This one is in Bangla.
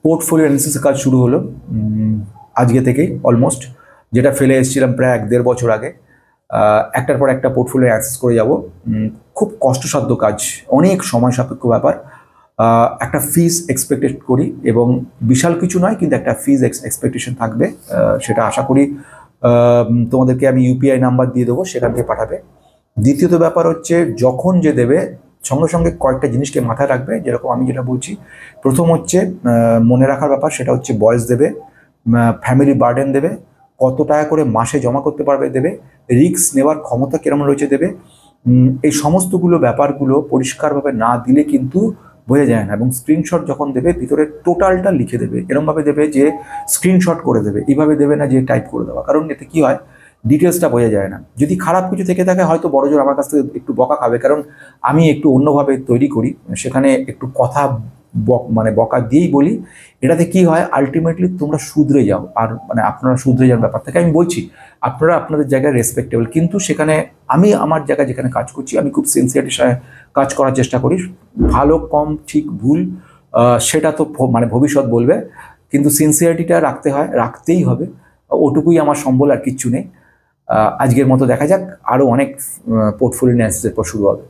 পোর্টফোলিও অ্যানালিসিসের কাজ শুরু হলো আজকে থেকেই অলমোস্ট, যেটা ফেলে এসেছিলাম প্রায় 1-1.5 বছর আগে। একটার পর একটা পোর্টফোলিও অ্যাক্সেস করে যাব। খুব কষ্টসাধ্য কাজ, অনেক সময় সাপেক্ষ ব্যাপার। একটা ফিজ এক্সপেক্টেড করি এবং বিশাল কিছু নয়, কিন্তু একটা ফিজ এক্সপেকটেশন থাকবে। সেটা আশা করি তোমাদেরকে আমি ইউপিআই নাম্বার দিয়ে দেবো, সেখান থেকে পাঠাবে। দ্বিতীয়ত ব্যাপার হচ্ছে, যখন যে দেবে সঙ্গে সঙ্গে কয়েকটা জিনিসকে মাথায় রাখবে, যেরকম আমি যেটা বলছি। প্রথম হচ্ছে মনে রাখার ব্যাপার, সেটা হচ্ছে বয়স দেবে, ফ্যামিলি বার্ডেন দেবে, কত টাকা করে মাসে জমা করতে পারবে দেবে, রিস্ক নেওয়ার ক্ষমতা কেরম রয়েছে দেবে। এই সমস্তগুলো ব্যাপারগুলো পরিষ্কারভাবে না দিলে কিন্তু বোঝা যায় না। এবং স্ক্রিনশট যখন দেবে, ভিতরে টোটালটা লিখে দেবে, এরমভাবে দেবে যে স্ক্রিনশট করে দেবে, এইভাবে দেবে না যে টাইপ করে দেওয়া। কারণ এতে কি হয়, ডিটেলসটা বোঝা যায় না। যদি খারাপ কিছু থেকে থাকে, হয়তো বড়জোর আমার কাছ থেকে একটু বকা খাবে, কারণ আমি একটু অন্যভাবে তৈরি করি, সেখানে একটু কথা মানে বকা দিয়েই বলি। এটাতে কি হয়, আলটিমেটলি তোমরা শুধরে যাও, আর মানে আপনারা শুধরে যাওয়ার ব্যাপার থেকে আমি বলছি। আপনারা আপনাদের জায়গায় রেসপেক্টেবল, কিন্তু সেখানে আমি আমার জায়গায় যেখানে কাজ করছি, আমি খুব সিনসিয়ারিটির সাথে কাজ করার চেষ্টা করি। ভালো কম ঠিক ভুল সেটা তো মানে ভবিষ্যৎ বলবে, কিন্তু সিনসিয়ারিটিটা রাখতে হয়, রাখতেই হবে। ওটুকুই আমার সম্বল, আর কিচ্ছু নেই। আজকের মতো দেখা যাক, আরও অনেক পোর্টফোলিও অ্যানালিসিসের পর শুরু হবে।